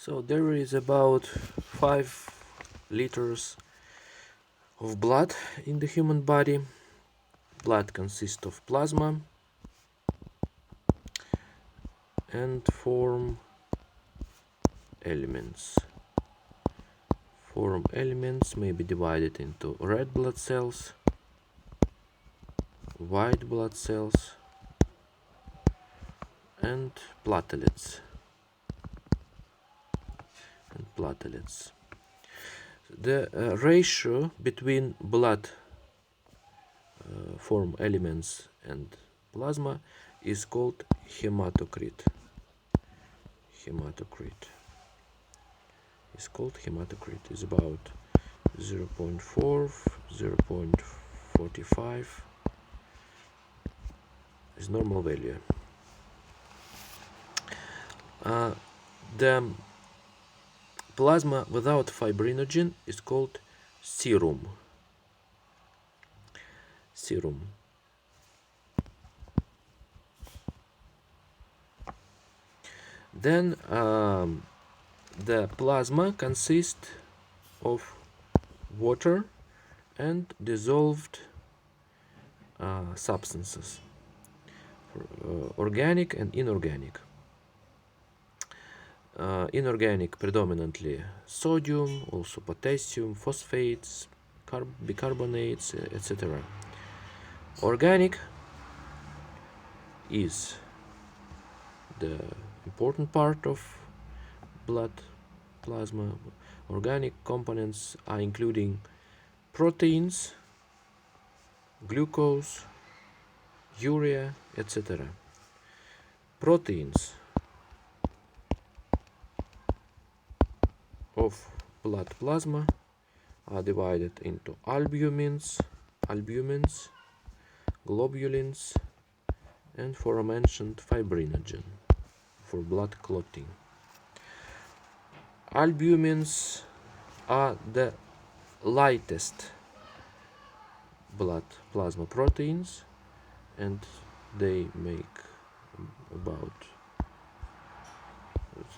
So there is about 5 liters of blood in the human body. Blood consists of plasma and form elements. Form elements may be divided into red blood cells, white blood cells, and platelets. The ratio between blood form elements and plasma is called hematocrit. Is about 0.4, 0.45 is normal value. The plasma without fibrinogen is called serum. Then the plasma consists of water and dissolved substances, organic and inorganic. Inorganic predominantly sodium, also potassium, phosphates, bicarbonates, etc. Organic is the important part of blood plasma. Organic components are including proteins, glucose, urea, etc. Proteins of blood plasma are divided into albumins, globulins, and aforementioned fibrinogen for blood clotting. Albumins are the lightest blood plasma proteins, and they make about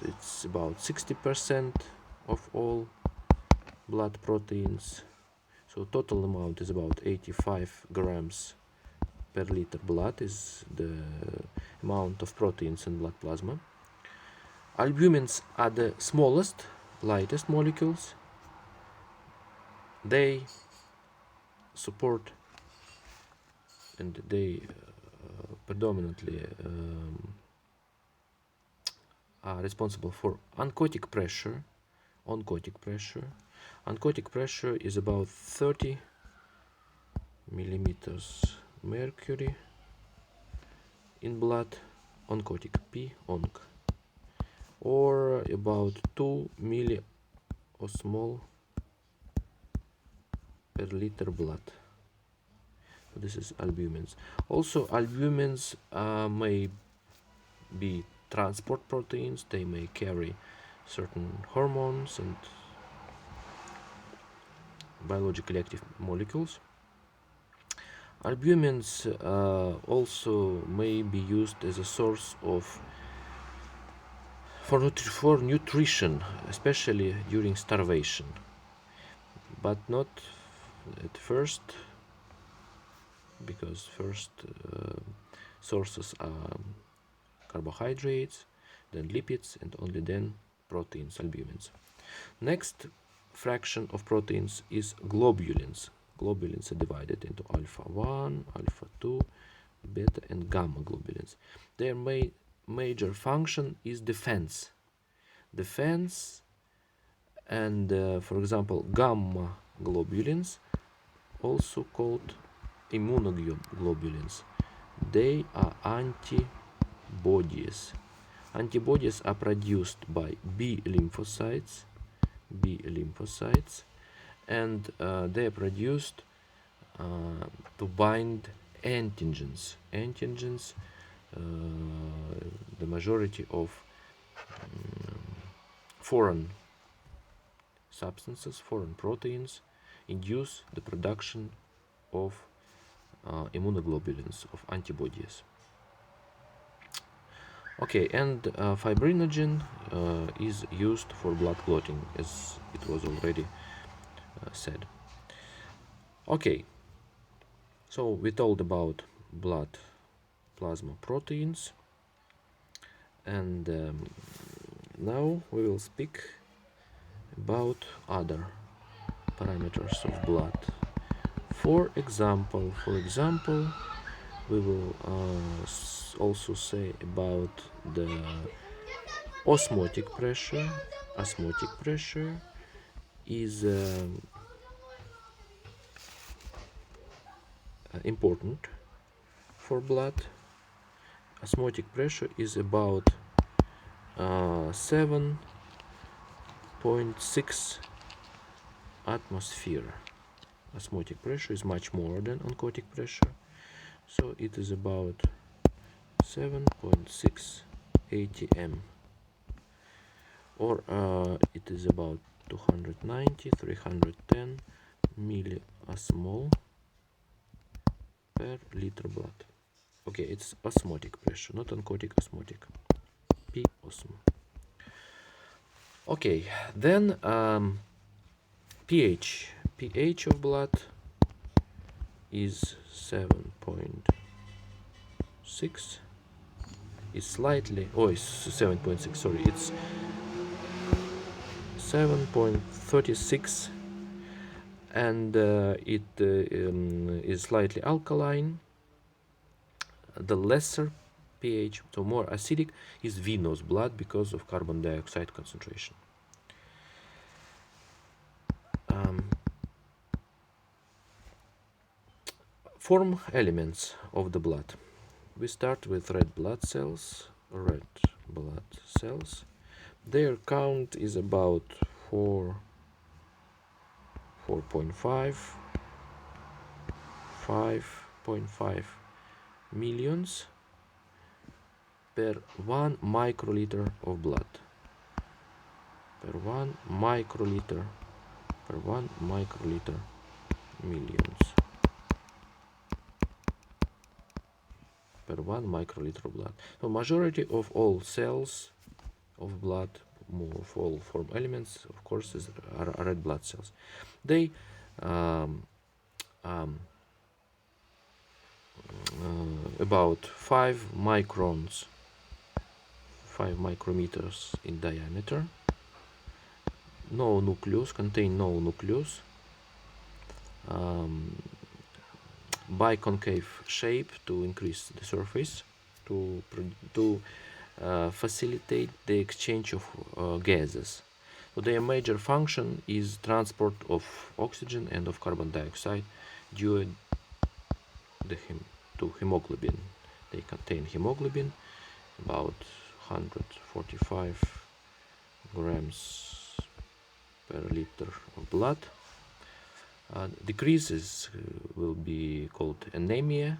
60% of all blood proteins. So total amount is about 85 grams per liter blood is the amount of proteins in blood plasma. Albumins are the smallest, lightest molecules. They support and they predominantly are responsible for oncotic pressure. Oncotic pressure is about 30 millimeters mercury in blood, oncotic P, onc, or about 2 milliosmol per liter blood. So this is albumins. Also, albumins may be transport proteins. They may carry certain hormones and biologically active molecules. Albumins also may be used as a source of for nutrition, especially during starvation, but not at first, because first sources are carbohydrates, then lipids, and only then proteins, albumins. Next fraction of proteins is globulins. Globulins are divided into alpha 1, alpha 2, beta, and gamma globulins. Their major function is defense. And for example, gamma globulins, also called immunoglobulins, they are antibodies. Antibodies are produced by B lymphocytes, and they are produced to bind antigens. The majority of foreign substances, foreign proteins, induce the production of immunoglobulins, of antibodies. Okay, and fibrinogen is used for blood clotting, as it was already said. Okay, so we told about blood plasma proteins, and now we will speak about other parameters of blood. For example, we will also say about the osmotic pressure. Osmotic pressure is important for blood. Osmotic pressure is about 7.6 atmosphere. Osmotic pressure is much more than oncotic pressure, so it is about 7.6 atm, or it is about 290-310 milliosmol per liter blood. Okay, it's osmotic pressure, not oncotic, osmotic. P osm. Okay, then pH. pH of blood is 7.6. It's slightly, oh, it's 7.6, sorry, it's 7.36, and it is slightly alkaline. The lesser pH, so more acidic, is venous blood because of carbon dioxide concentration. Form elements of the blood. We start with red blood cells. Red blood cells. Their count is about 4.5, 5.5 millions per 1 microliter of blood. Per 1 microliter, millions. Per 1 microliter of blood. So majority of all cells of blood, of all form elements, of course, are red blood cells. They about 5 microns, 5 micrometers in diameter, no nucleus, contain no nucleus, biconcave shape to increase the surface, to facilitate the exchange of gases. So their major function is transport of oxygen and of carbon dioxide due to hemoglobin. They contain hemoglobin, about 145 grams per liter of blood. Decreases will be called anemia.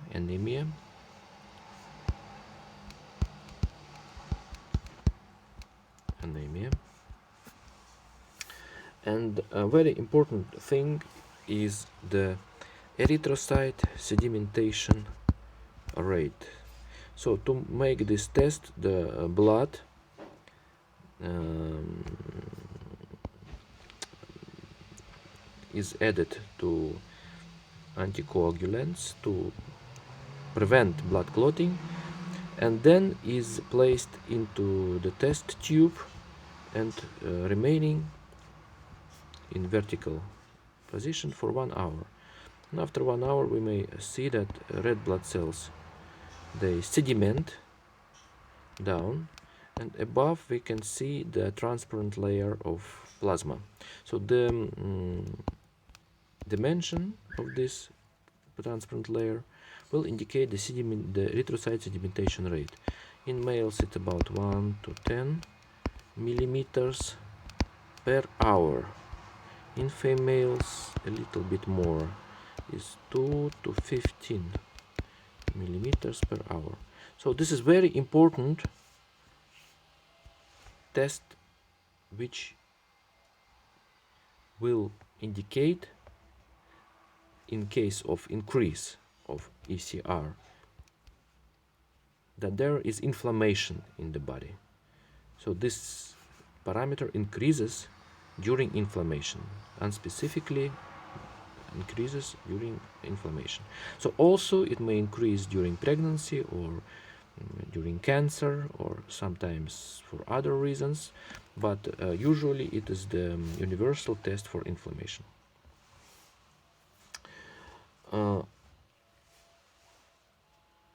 And a very important thing is the erythrocyte sedimentation rate. So to make this test, the blood is added to anticoagulants to prevent blood clotting, and then is placed into the test tube and remaining in vertical position for 1 hour. And after 1 hour we may see that red blood cells, they sediment down, and above we can see the transparent layer of plasma. So the dimension of this transparent layer will indicate the erythrocyte sedimentation rate. In males it's about 1 to 10 millimeters per hour. In females a little bit more, is 2 to 15 millimeters per hour. So this is very important test which will indicate, in case of increase of ECR, that there is inflammation in the body. So this parameter increases during inflammation, and specifically increases during inflammation. So also it may increase during pregnancy or during cancer or sometimes for other reasons, but usually it is the universal test for inflammation.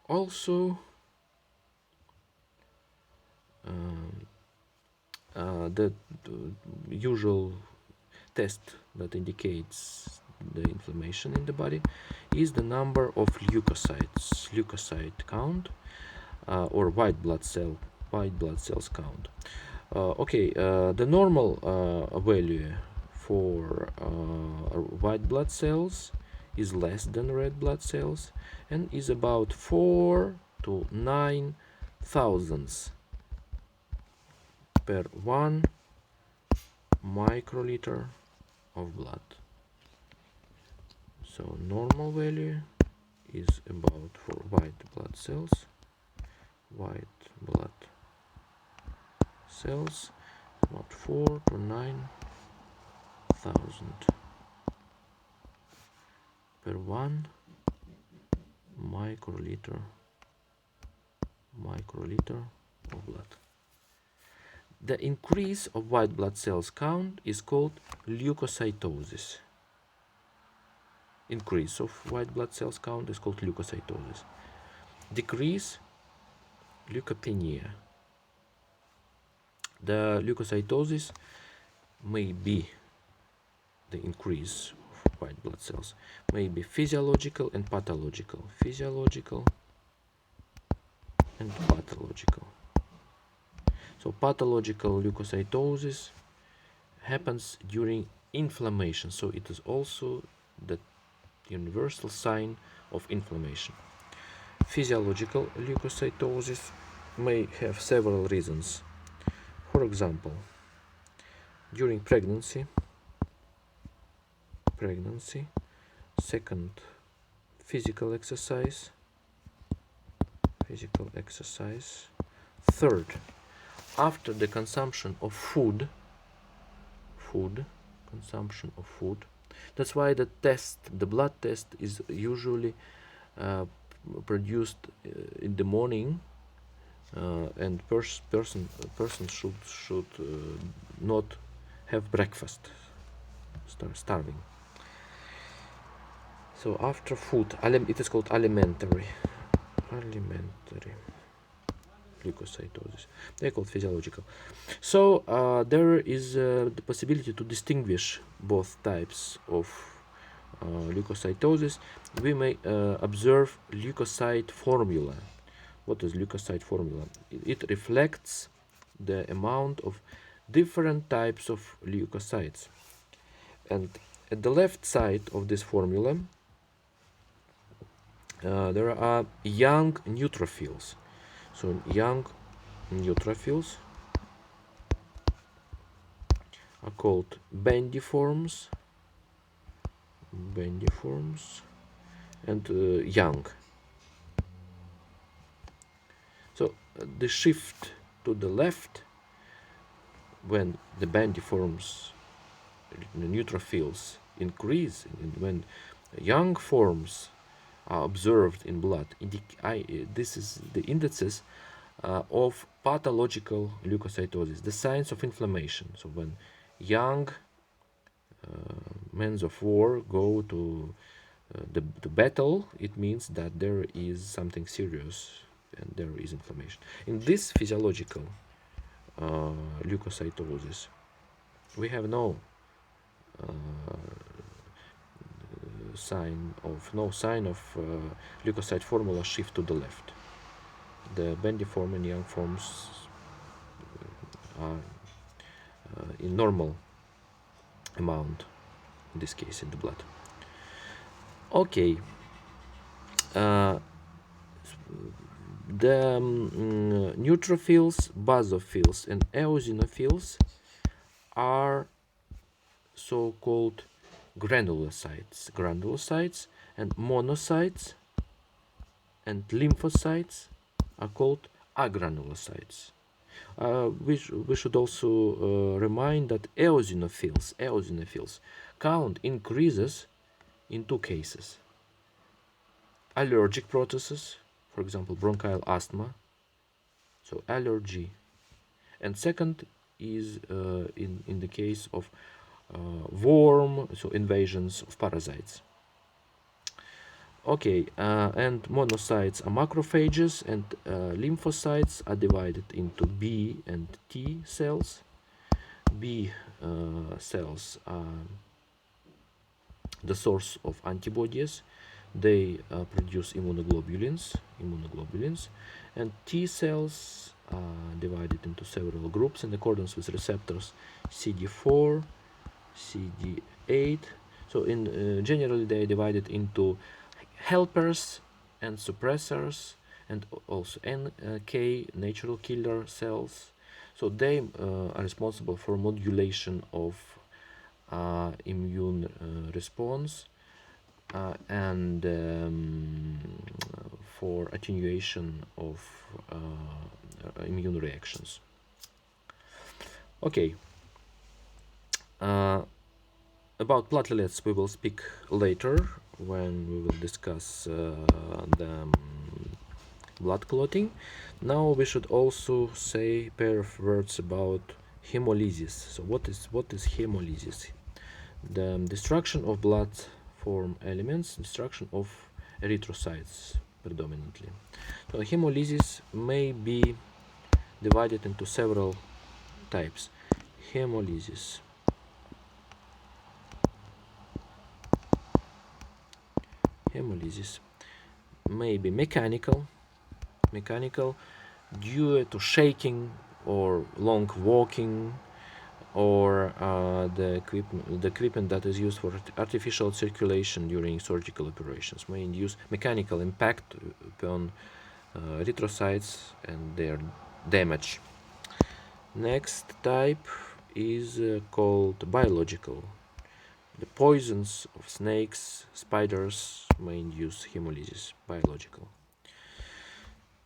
Also, the usual test that indicates the inflammation in the body is the number of leukocytes, leukocyte count, or white blood cells count. The normal value for white blood cells is less than red blood cells and is about 4 to 9 thousandths per 1 microliter of blood. So normal value is about, for white blood cells, about 4 to 9 thousand per 1 microliter of blood. The increase of white blood cells count is called leukocytosis. Increase of white blood cells count is called leukocytosis. Decrease, leukopenia. The leukocytosis may be the increase of white blood cells, may be physiological and pathological. So pathological leukocytosis happens during inflammation, so it is also the universal sign of inflammation. Physiological leukocytosis may have several reasons. For example, during pregnancy, second, physical exercise, third, after the consumption of food. That's why the blood test is usually produced in the morning, and person should not have breakfast, start starving. So after food, it is called alimentary leukocytosis. They're called physiological. So there is the possibility to distinguish both types of leukocytosis. We may observe leukocyte formula. What is leukocyte formula? It reflects the amount of different types of leukocytes. And at the left side of this formula, there are young neutrophils. So young neutrophils are called bendiforms and young. So the shift to the left, when the bendiforms, the neutrophils increase, and when young forms are observed in blood, this is the indices of pathological leukocytosis, the signs of inflammation. So when young men of war go to the battle, it means that there is something serious and there is inflammation. In this physiological leukocytosis, we have no sign of leukocyte formula shift to the left. The bendiform and young forms are in normal amount, in this case in the blood. Okay, the neutrophils, basophils, and eosinophils are so-called granulocytes and monocytes and lymphocytes are called agranulocytes. We should also remind that eosinophils count increases in two cases: allergic processes, for example, bronchial asthma, so allergy, and second is in the case of worm, so invasions of parasites. Okay, and monocytes are macrophages, and lymphocytes are divided into B and T cells. B cells are the source of antibodies. They produce immunoglobulins, and T cells are divided into several groups in accordance with receptors CD4, CD8. So generally they are divided into helpers and suppressors, and also NK, natural killer cells. So they are responsible for modulation of immune response and for attenuation of immune reactions. Okay. About platelets we will speak later when we will discuss the blood clotting. Now we should also say a pair of words about haemolysis. So what is haemolysis? The destruction of blood form elements, destruction of erythrocytes predominantly. So haemolysis may be divided into several types. Haemolysis may be mechanical due to shaking or long walking, or the equipment that is used for artificial circulation during surgical operations may induce mechanical impact upon erythrocytes and their damage. Next type is called biological. The poisons of snakes, spiders may induce haemolysis, biological.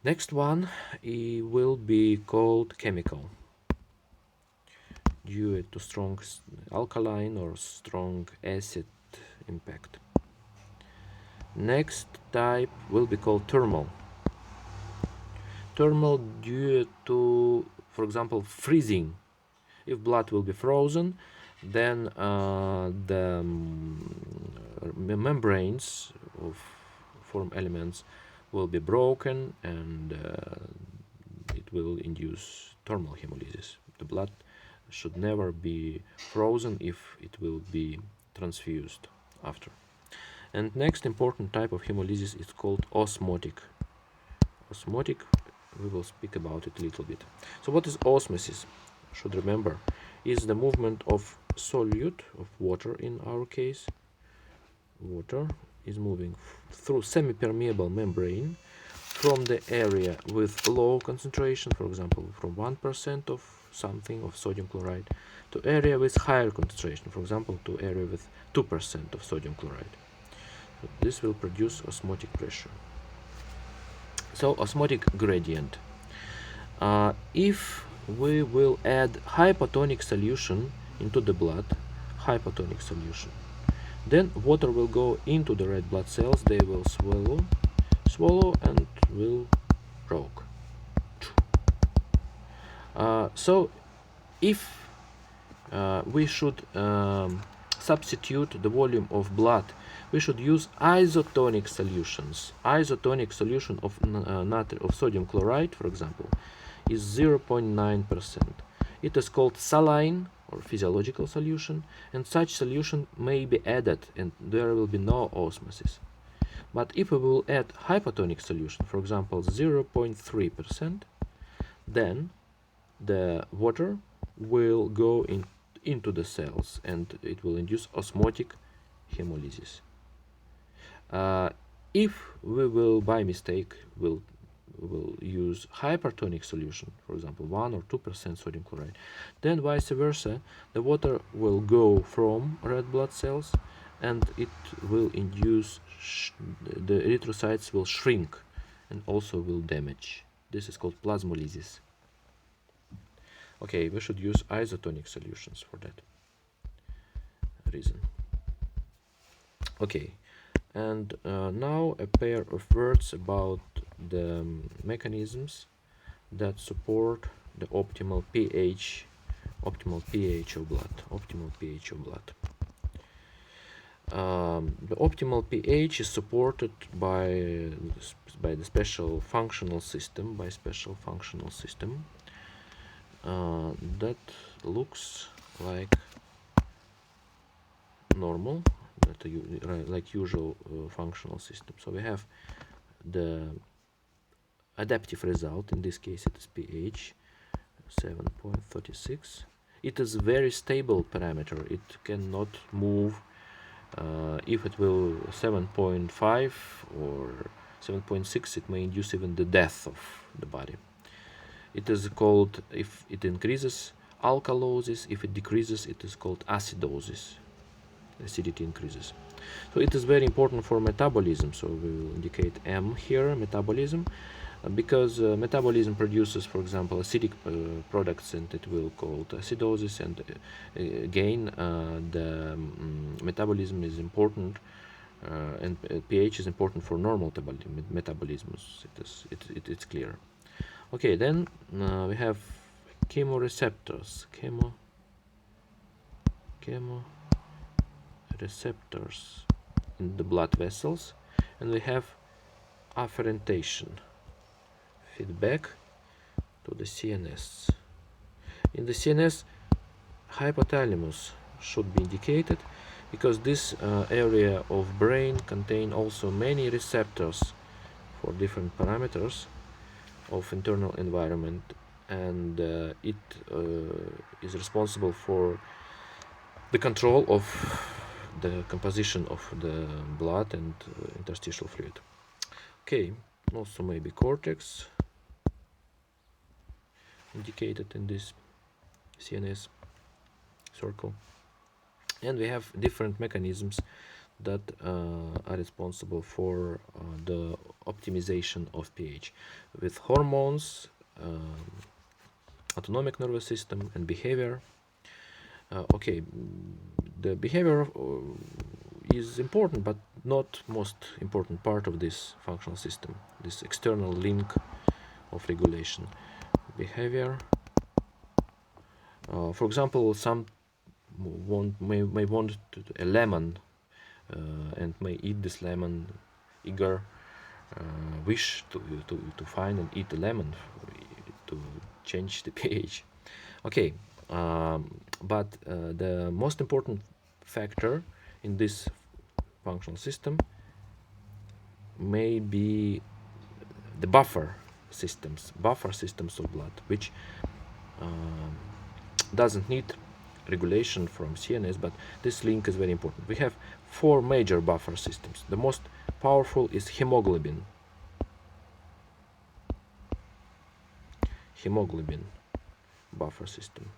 Next one will be called chemical, due to strong alkaline or strong acid impact. Next type will be called thermal. Thermal due to, for example, freezing. If blood will be frozen, then the membranes of form elements will be broken, and it will induce thermal hemolysis. The blood should never be frozen if it will be transfused after. And next important type of hemolysis is called osmotic. We will speak about it a little bit. So what is osmosis? Should remember, is the movement of solute, of water in our case. Water is moving through semi-permeable membrane from the area with low concentration, for example from 1% of something, of sodium chloride, to area with higher concentration, for example to area with 2% of sodium chloride. So this will produce osmotic pressure. So osmotic gradient. If we will add hypotonic solution into the blood, then water will go into the red blood cells. They will swallow and will broke. So if we should substitute the volume of blood, we should use isotonic solutions. Isotonic solution of sodium chloride, for example, is 0.9%. It is called saline or physiological solution, and such solution may be added and there will be no osmosis. But if we will add hypotonic solution, for example 0.3%, then the water will go into the cells and it will induce osmotic hemolysis. If we will by mistake will use hypertonic solution, for example 1 or 2% sodium chloride, then vice versa, the water will go from red blood cells and it will induce the erythrocytes will shrink and also will damage This is called plasmolysis. Okay, we should use isotonic solutions for that reason. Okay, and now a pair of words about the mechanisms that support the optimal pH of blood. The optimal pH is supported by the special functional system, that looks like normal, like usual functional system. So we have the adaptive result. In this case, it is pH 7.36. It is a very stable parameter. It cannot move. If it will 7.5 or 7.6, it may induce even the death of the body. It is called, if it increases, alkalosis. If it decreases, it is called acidosis. Acidity increases. So it is very important for metabolism. So we will indicate M here, metabolism, because metabolism produces, for example, acidic products, and it will called acidosis. And again, the metabolism is important, and pH is important for normal metabolism. It's clear. Okay, then we have chemoreceptors. Chemoreceptors in the blood vessels, and we have afferentation, feedback to the CNS. In the CNS, hypothalamus should be indicated, because this area of brain contain also many receptors for different parameters of internal environment, and it is responsible for the control of the composition of the blood and interstitial fluid. Okay, also maybe cortex indicated in this CNS circle. And we have different mechanisms that are responsible for the optimization of pH, with hormones, autonomic nervous system, and behavior. Okay, the behavior is important, but not most important part of this functional system, this external link of regulation. Behavior, for example, some may want a lemon, and may eat this lemon, eager, wish to find and eat the lemon to change the pH. Okay, but the most important factor in this functional system may be the buffer systems of blood, which doesn't need regulation from CNS, but this link is very important. We have 4 major buffer systems. The most powerful is hemoglobin buffer system.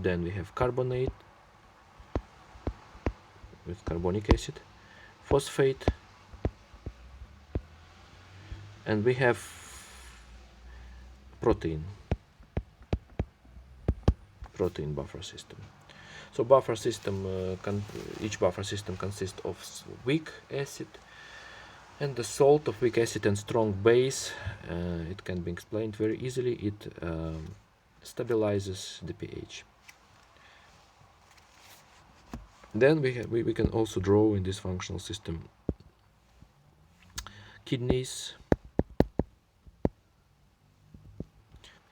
Then we have carbonate with carbonic acid, phosphate, and we have protein buffer system. So buffer system, each buffer system consists of weak acid and the salt of weak acid and strong base. It can be explained very easily. It stabilizes the pH. Then we can also draw in this functional system kidneys,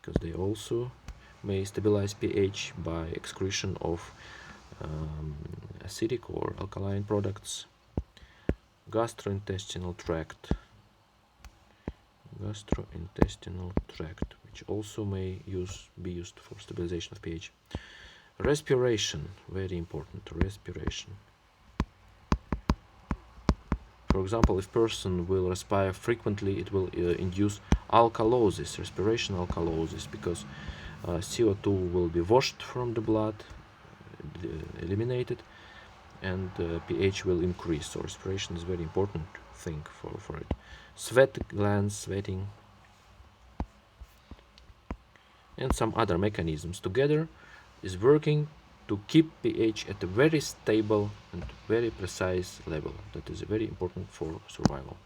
because they also may stabilize pH by excretion of acidic or alkaline products. Gastrointestinal tract, which also may be used for stabilization of pH. Respiration, very important. Respiration. For example, if person will respire frequently, it will induce alkalosis, respiration alkalosis, because CO2 will be washed from the blood, eliminated, and pH will increase. So respiration is very important thing for it. Sweat glands, sweating, and some other mechanisms together is working to keep pH at a very stable and very precise level that is very important for survival.